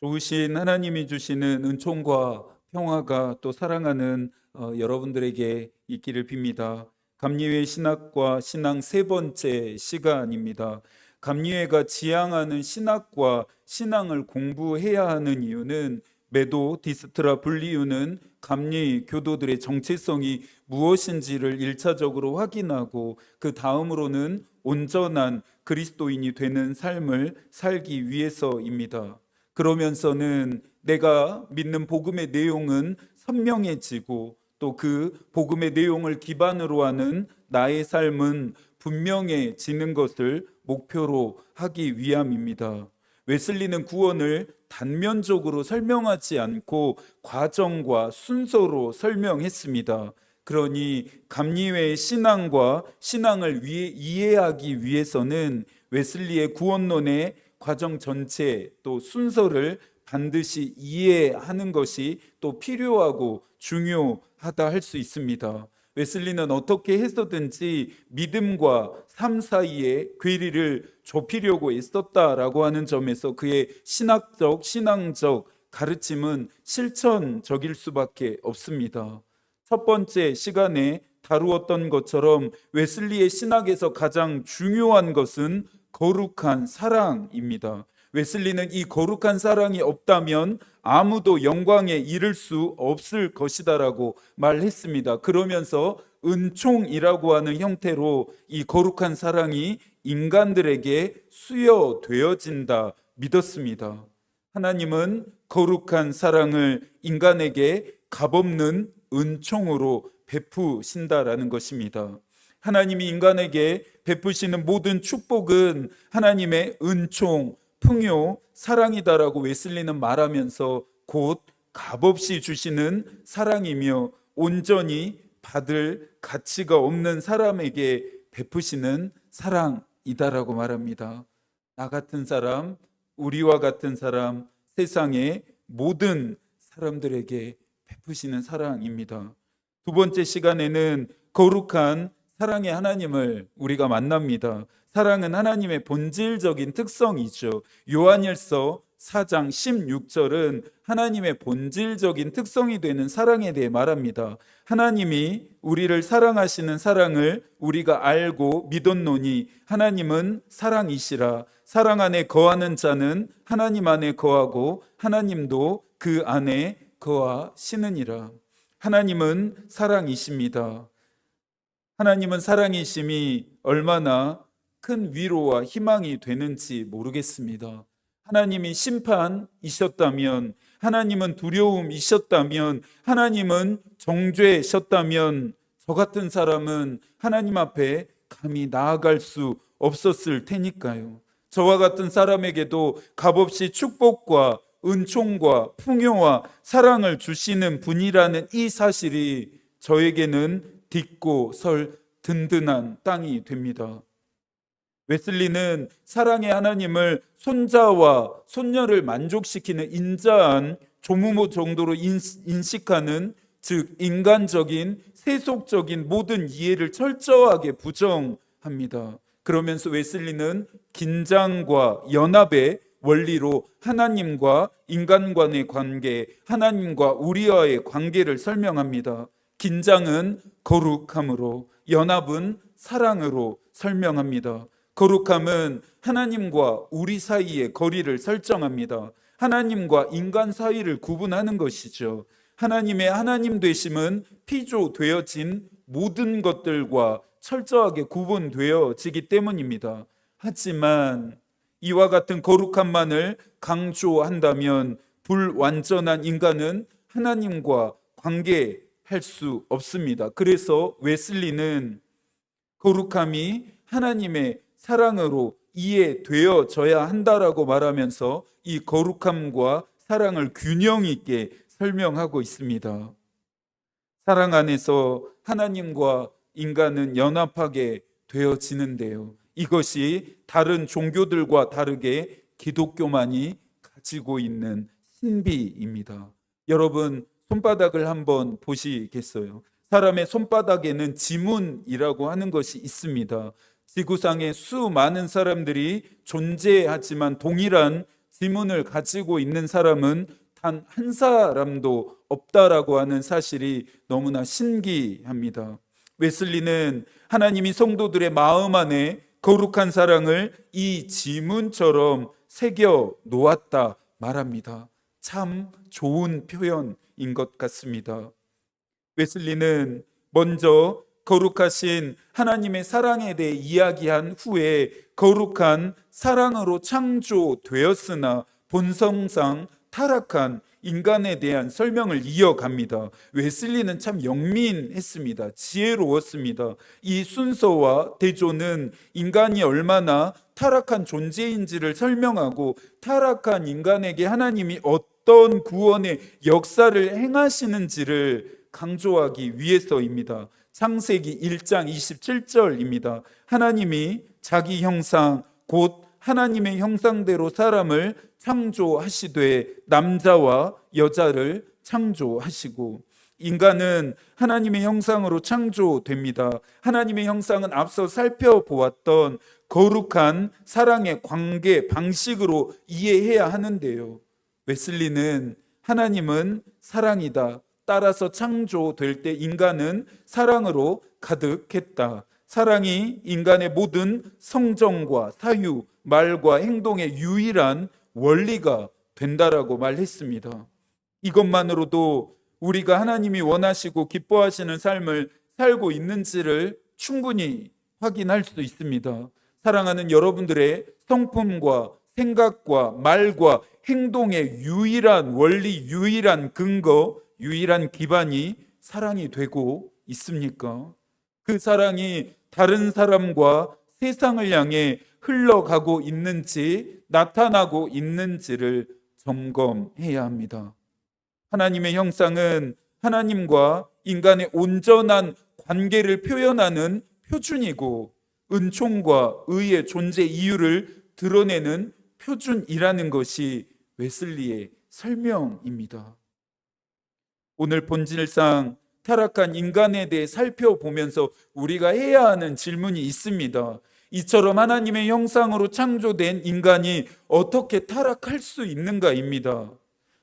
좋으신 하나님이 주시는 은총과 평화가 또 사랑하는 여러분들에게 있기를 빕니다. 감리회 신학과 신앙 세 번째 시간입니다. 감리회가 지향하는 신학과 신앙을 공부해야 하는 이유는 메도 디스트라 분리유는 감리 교도들의 정체성이 무엇인지를 1차적으로 확인하고 그 다음으로는 온전한 그리스도인이 되는 삶을 살기 위해서입니다. 그러면서는 내가 믿는 복음의 내용은 선명해지고 또 그 복음의 내용을 기반으로 하는 나의 삶은 분명해지는 것을 목표로 하기 위함입니다. 웨슬리는 구원을 단면적으로 설명하지 않고 과정과 순서로 설명했습니다. 그러니 감리회의 신앙과 신앙을 이해하기 위해서는 웨슬리의 구원론의 과정 전체 또 순서를 반드시 이해하는 것이 또 필요하고 중요하다 할 수 있습니다. 웨슬리는 어떻게 해서든지 믿음과 삶 사이에 괴리를 좁히려고 애썼다라고 하는 점에서 그의 신앙적 가르침은 실천적일 수밖에 없습니다. 첫 번째 시간에 다루었던 것처럼 웨슬리의 신학에서 가장 중요한 것은 거룩한 사랑입니다. 웨슬리는 이 거룩한 사랑이 없다면 아무도 영광에 이를 수 없을 것이다라고 말했습니다. 그러면서 은총이라고 하는 형태로 이 거룩한 사랑이 인간들에게 수여되어진다 믿었습니다. 하나님은 거룩한 사랑을 인간에게 값없는 은총으로 베푸신다라는 것입니다. 하나님이 인간에게 베푸시는 모든 축복은 하나님의 은총, 풍요, 사랑이다라고 웨슬리는 말하면서 곧 값없이 주시는 사랑이며 온전히 받을 가치가 없는 사람에게 베푸시는 사랑이다라고 말합니다. 나 같은 사람, 우리와 같은 사람, 세상의 모든 사람들에게 베푸시는 사랑입니다. 두 번째 시간에는 거룩한 사랑의 하나님을 우리가 만납니다. 사랑은 하나님의 본질적인 특성이죠. 요한일서 4장 16절은 하나님의 본질적인 특성이 되는 사랑에 대해 말합니다. 하나님이 우리를 사랑하시는 사랑을 우리가 알고 믿었노니 하나님은 사랑이시라. 사랑 안에 거하는 자는 하나님 안에 거하고 하나님도 그 안에 거하시느니라. 하나님은 사랑이십니다. 하나님은 사랑이심이 얼마나 큰 위로와 희망이 되는지 모르겠습니다. 하나님이 심판이셨다면, 하나님은 두려움이셨다면, 하나님은 정죄셨다면 저 같은 사람은 하나님 앞에 감히 나아갈 수 없었을 테니까요. 저와 같은 사람에게도 값없이 축복과 은총과 풍요와 사랑을 주시는 분이라는 이 사실이 저에게는 딛고 설 든든한 땅이 됩니다. 웨슬리는 사랑의 하나님을 손자와 손녀를 만족시키는 인자한 조무모 정도로 인식하는, 즉 인간적인 세속적인 모든 이해를 철저하게 부정합니다. 그러면서 웨슬리는 긴장과 연합의 원리로 하나님과 인간 간의 관계, 하나님과 우리와의 관계를 설명합니다. 긴장은 거룩함으로, 연합은 사랑으로 설명합니다. 거룩함은 하나님과 우리 사이의 거리를 설정합니다. 하나님과 인간 사이를 구분하는 것이죠. 하나님의 하나님 되심은 피조되어진 모든 것들과 철저하게 구분되어지기 때문입니다. 하지만 이와 같은 거룩함만을 강조한다면 불완전한 인간은 하나님과 관계할 수 없습니다. 그래서 웨슬리는 거룩함이 하나님의 사랑으로 이해되어져야 한다라고 말하면서 이 거룩함과 사랑을 균형 있게 설명하고 있습니다. 사랑 안에서 하나님과 인간은 연합하게 되어지는데요. 이것이 다른 종교들과 다르게 기독교만이 가지고 있는 신비입니다. 여러분, 손바닥을 한번 보시겠어요? 사람의 손바닥에는 지문이라고 하는 것이 있습니다. 지구상에 수많은 사람들이 존재하지만 동일한 지문을 가지고 있는 사람은 단 한 사람도 없다라고 하는 사실이 너무나 신기합니다. 웨슬리는 하나님이 성도들의 마음 안에 거룩한 사랑을 이 지문처럼 새겨 놓았다 말합니다. 참 좋은 표현인 것 같습니다. 웨슬리는 먼저 거룩하신 하나님의 사랑에 대해 이야기한 후에 거룩한 사랑으로 창조되었으나 본성상 타락한 인간에 대한 설명을 이어갑니다. 웨슬리는 참 영민했습니다. 지혜로웠습니다. 이 순서와 대조는 인간이 얼마나 타락한 존재인지를 설명하고 타락한 인간에게 하나님이 어떤 구원의 역사를 행하시는지를 강조하기 위해서입니다. 창세기 1장 27절입니다. 하나님이 자기 형상 곧 하나님의 형상대로 사람을 창조하시되 남자와 여자를 창조하시고, 인간은 하나님의 형상으로 창조됩니다. 하나님의 형상은 앞서 살펴보았던 거룩한 사랑의 관계 방식으로 이해해야 하는데요. 웨슬리는 하나님은 사랑이다, 따라서 창조될 때 인간은 사랑으로 가득했다, 사랑이 인간의 모든 성정과 사유, 말과 행동의 유일한 원리가 된다라고 말했습니다. 이것만으로도 우리가 하나님이 원하시고 기뻐하시는 삶을 살고 있는지를 충분히 확인할 수 있습니다. 사랑하는 여러분들의 성품과 생각과 말과 행동의 유일한 원리, 유일한 근거, 유일한 기반이 사랑이 되고 있습니까? 그 사랑이 다른 사람과 세상을 향해 흘러가고 있는지, 나타나고 있는지를 점검해야 합니다. 하나님의 형상은 하나님과 인간의 온전한 관계를 표현하는 표준이고, 은총과 의의 존재 이유를 드러내는 표준이라는 것이 웨슬리의 설명입니다. 오늘 본질상 타락한 인간에 대해 살펴보면서 우리가 해야 하는 질문이 있습니다. 이처럼 하나님의 형상으로 창조된 인간이 어떻게 타락할 수 있는가입니다.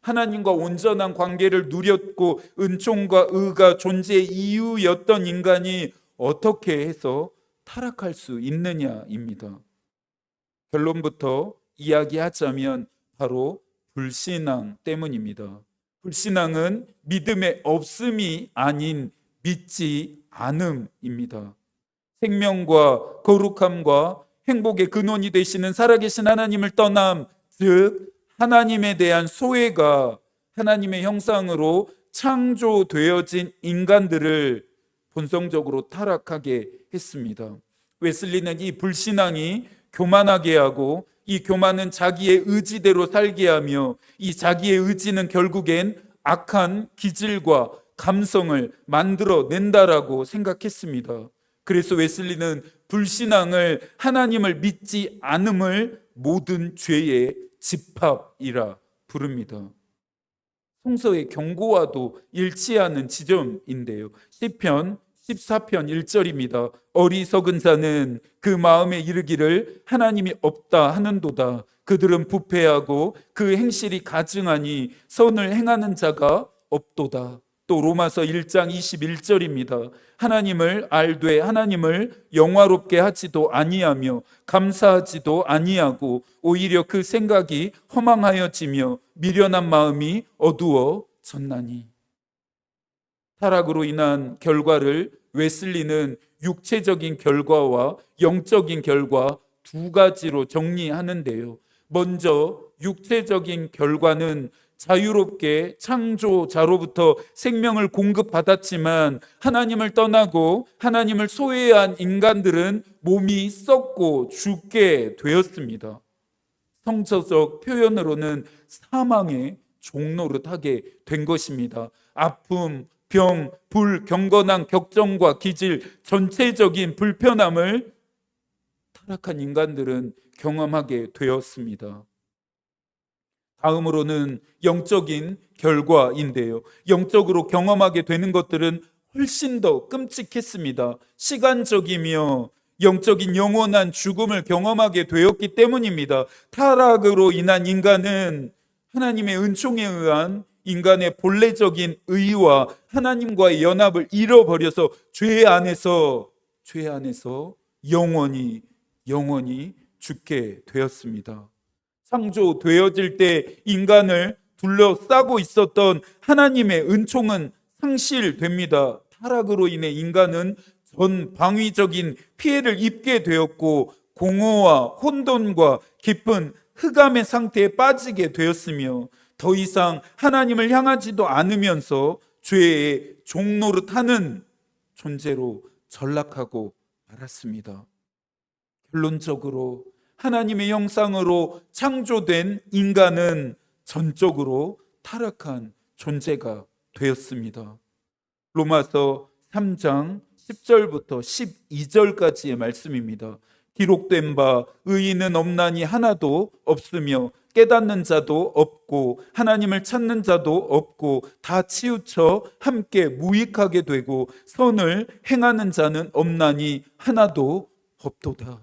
하나님과 온전한 관계를 누렸고 은총과 의가 존재의 이유였던 인간이 어떻게 해서 타락할 수 있느냐입니다. 결론부터 이야기하자면 바로 불신앙 때문입니다. 불신앙은 믿음의 없음이 아닌 믿지 않음입니다. 생명과 거룩함과 행복의 근원이 되시는 살아계신 하나님을 떠남, 즉 하나님에 대한 소외가 하나님의 형상으로 창조되어진 인간들을 본성적으로 타락하게 했습니다. 웨슬리는 이 불신앙이 교만하게 하고, 이 교만은 자기의 의지대로 살게 하며, 이 자기의 의지는 결국엔 악한 기질과 감성을 만들어낸다라고 생각했습니다. 그래서 웨슬리는 불신앙을, 하나님을 믿지 않음을 모든 죄의 집합이라 부릅니다. 성서의 경고와도 일치하는 지점인데요. 시편 14편 1절입니다. 어리석은 자는 그 마음에 이르기를 하나님이 없다 하는도다. 그들은 부패하고 그 행실이 가증하니 선을 행하는 자가 없도다. 또 로마서 1장 21절입니다. 하나님을 알되 하나님을 영화롭게 하지도 아니하며 감사하지도 아니하고 오히려 그 생각이 허망하여지며 미련한 마음이 어두워졌나니. 타락으로 인한 결과를 웨슬리는 육체적인 결과와 영적인 결과 두 가지로 정리하는데요. 먼저 육체적인 결과는 자유롭게 창조자로부터 생명을 공급받았지만 하나님을 떠나고 하나님을 소외한 인간들은 몸이 썩고 죽게 되었습니다. 성서적 표현으로는 사망의 종노릇하게 된 것입니다. 아픔, 병, 불, 경건한 격정과 기질, 전체적인 불편함을 타락한 인간들은 경험하게 되었습니다. 다음으로는 영적인 결과인데요. 영적으로 경험하게 되는 것들은 훨씬 더 끔찍했습니다. 시간적이며 영적인 영원한 죽음을 경험하게 되었기 때문입니다. 타락으로 인한 인간은 하나님의 은총에 의한 인간의 본래적인 의와 하나님과의 연합을 잃어버려서 죄 안에서 영원히 죽게 되었습니다. 창조되어질 때 인간을 둘러싸고 있었던 하나님의 은총은 상실됩니다. 타락으로 인해 인간은 전방위적인 피해를 입게 되었고 공허와 혼돈과 깊은 흑암의 상태에 빠지게 되었으며 더 이상 하나님을 향하지도 않으면서 죄의 종노릇하는 존재로 전락하고 말았습니다. 결론적으로 하나님의 형상으로 창조된 인간은 전적으로 타락한 존재가 되었습니다. 로마서 3장 10절부터 12절까지의 말씀입니다. 기록된 바 의인은 없나니 하나도 없으며 깨닫는 자도 없고 하나님을 찾는 자도 없고 다 치우쳐 함께 무익하게 되고 선을 행하는 자는 없나니 하나도 없도다.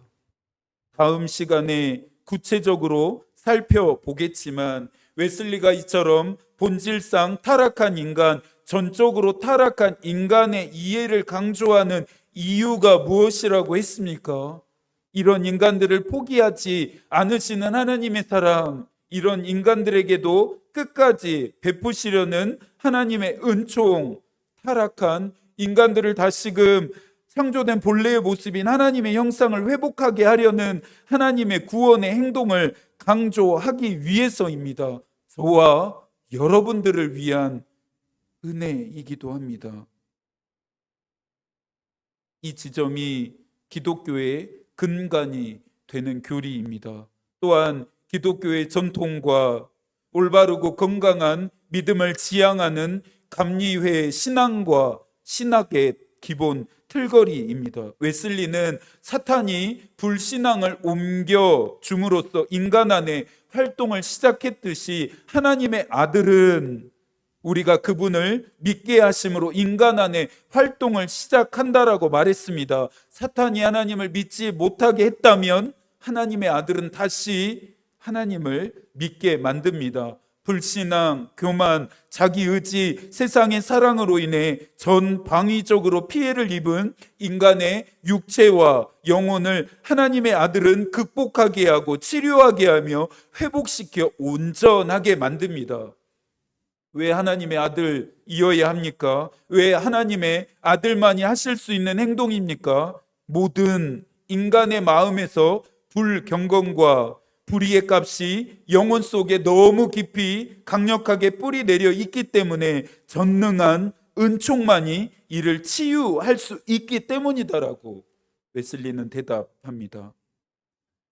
다음 시간에 구체적으로 살펴보겠지만 웨슬리가 이처럼 본질상 타락한 인간, 전적으로 타락한 인간의 이해를 강조하는 이유가 무엇이라고 했습니까? 이런 인간들을 포기하지 않으시는 하나님의 사랑, 이런 인간들에게도 끝까지 베푸시려는 하나님의 은총, 타락한 인간들을 다시금 창조된 본래의 모습인 하나님의 형상을 회복하게 하려는 하나님의 구원의 행동을 강조하기 위해서입니다. 저와 여러분들을 위한 은혜이기도 합니다. 이 지점이 기독교의 근간이 되는 교리입니다. 또한 기독교의 전통과 올바르고 건강한 믿음을 지향하는 감리회 신앙과 신학의 기본 틀거리입니다. 웨슬리는 사탄이 불신앙을 옮겨 줌으로써 인간 안에 활동을 시작했듯이 하나님의 아들은 우리가 그분을 믿게 하심으로 인간 안에 활동을 시작한다라고 말했습니다. 사탄이 하나님을 믿지 못하게 했다면 하나님의 아들은 다시 하나님을 믿게 만듭니다. 불신앙, 교만, 자기의지, 세상의 사랑으로 인해 전방위적으로 피해를 입은 인간의 육체와 영혼을 하나님의 아들은 극복하게 하고 치료하게 하며 회복시켜 온전하게 만듭니다. 왜 하나님의 아들이어야 합니까? 왜 하나님의 아들만이 하실 수 있는 행동입니까? 모든 인간의 마음에서 불경건과 불의의 값이 영혼 속에 너무 깊이 강력하게 뿌리 내려 있기 때문에 전능한 은총만이 이를 치유할 수 있기 때문이다라고 웨슬리는 대답합니다.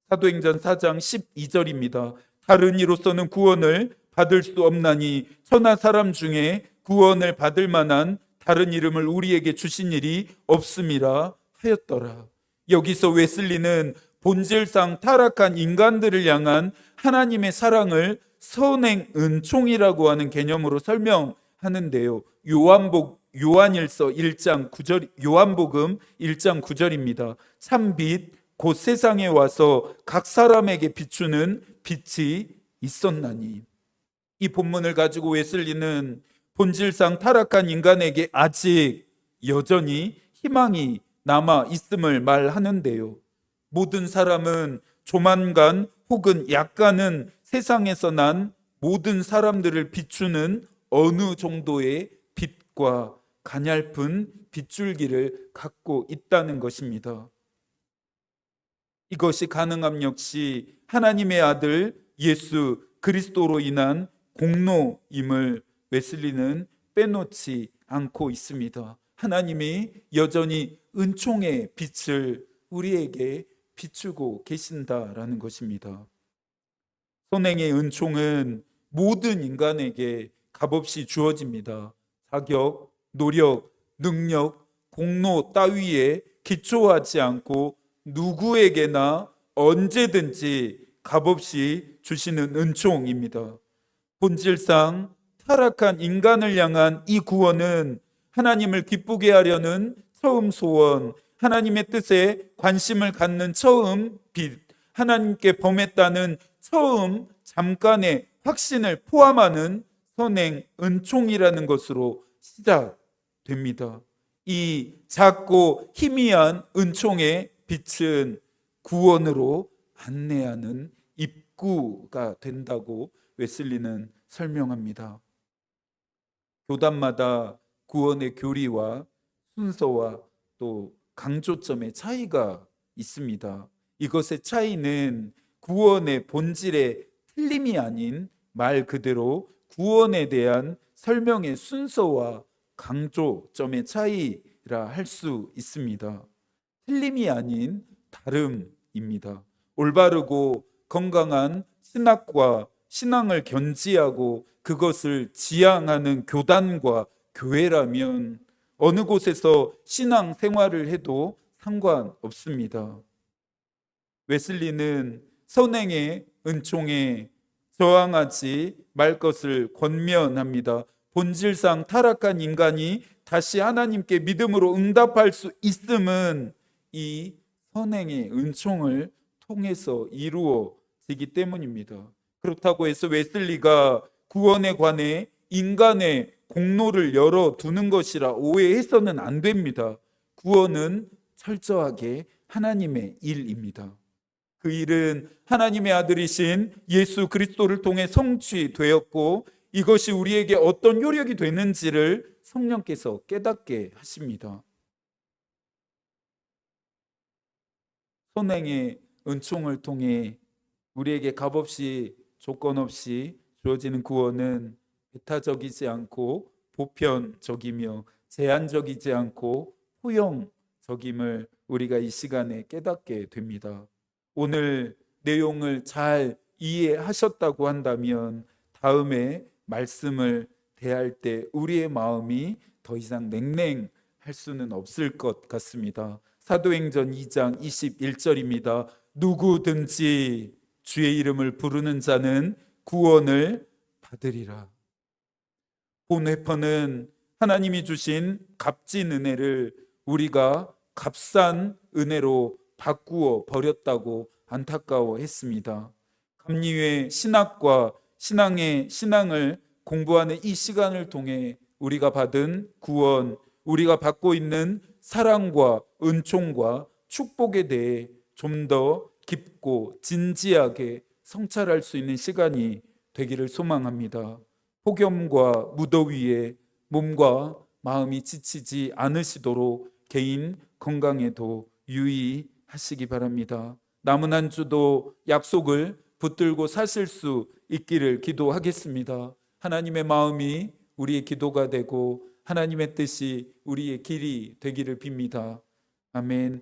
사도행전 4장 12절입니다. 다른 이로서는 구원을 받을 수 없나니 천하 사람 중에 구원을 받을 만한 다른 이름을 우리에게 주신 일이 없음이라 하였더라. 여기서 웨슬리는 본질상 타락한 인간들을 향한 하나님의 사랑을 선행 은총이라고 하는 개념으로 설명하는데요. 요한일서 1장 9절, 요한복음 1장 9절입니다. 참빛 곧 세상에 와서 각 사람에게 비추는 빛이 있었나니. 이 본문을 가지고 웨슬리는 본질상 타락한 인간에게 아직 여전히 희망이 남아 있음을 말하는데요. 모든 사람은 조만간 혹은 약간은 세상에서 난 모든 사람들을 비추는 어느 정도의 빛과 가냘픈 빗줄기를 갖고 있다는 것입니다. 이것이 가능함 역시 하나님의 아들 예수 그리스도로 인한 공로임을 웨슬리는 빼놓지 않고 있습니다. 하나님이 여전히 은총의 빛을 우리에게 비추고 계신다라는 것입니다. 선행의 은총은 모든 인간에게 값없이 주어집니다. 자격, 노력, 능력, 공로 따위에 기초하지 않고 누구에게나 언제든지 값없이 주시는 은총입니다. 본질상 타락한 인간을 향한 이 구원은 하나님을 기쁘게 하려는 처음 소원, 하나님의 뜻에 관심을 갖는 처음 빛, 하나님께 범했다는 처음 잠깐의 확신을 포함하는 선행 은총이라는 것으로 시작됩니다. 이 작고 희미한 은총의 빛은 구원으로 안내하는 입구가 된다고 웨슬리는 설명합니다. 교단마다 구원의 교리와 순서와 또 강조점의 차이가 있습니다. 이것의 차이는 구원의 본질의 틀림이 아닌 말 그대로 구원에 대한 설명의 순서와 강조점의 차이라 할 수 있습니다. 틀림이 아닌 다름입니다. 올바르고 건강한 신학과 신앙을 견지하고 그것을 지향하는 교단과 교회라면 어느 곳에서 신앙 생활을 해도 상관없습니다. 웨슬리는 선행의 은총에 저항하지 말 것을 권면합니다. 본질상 타락한 인간이 다시 하나님께 믿음으로 응답할 수 있음은 이 선행의 은총을 통해서 이루어지기 때문입니다. 그렇다고 해서 웨슬리가 구원에 관해 인간의 공로를 열어두는 것이라 오해해서는 안 됩니다. 구원은 철저하게 하나님의 일입니다. 그 일은 하나님의 아들이신 예수 그리스도를 통해 성취되었고 이것이 우리에게 어떤 효력이 되는지를 성령께서 깨닫게 하십니다. 선행의 은총을 통해 우리에게 값없이 조건 없이 주어지는 구원은 배타적이지 않고 보편적이며 제한적이지 않고 포용적임을 우리가 이 시간에 깨닫게 됩니다. 오늘 내용을 잘 이해하셨다고 한다면 다음에 말씀을 대할 때 우리의 마음이 더 이상 냉랭할 수는 없을 것 같습니다. 사도행전 2장 21절입니다. 누구든지 주의 이름을 부르는 자는 구원을 받으리라. 본 회퍼는 하나님이 주신 값진 은혜를 우리가 값싼 은혜로 바꾸어 버렸다고 안타까워했습니다. 감리회 신학과 신앙을 공부하는 이 시간을 통해 우리가 받은 구원, 우리가 받고 있는 사랑과 은총과 축복에 대해 좀 더 깊고 진지하게 성찰할 수 있는 시간이 되기를 소망합니다. 폭염과 무더위에 몸과 마음이 지치지 않으시도록 개인 건강에도 유의하시기 바랍니다. 남은 한 주도 약속을 붙들고 사실 수 있기를 기도하겠습니다. 하나님의 마음이 우리의 기도가 되고 하나님의 뜻이 우리의 길이 되기를 빕니다. 아멘.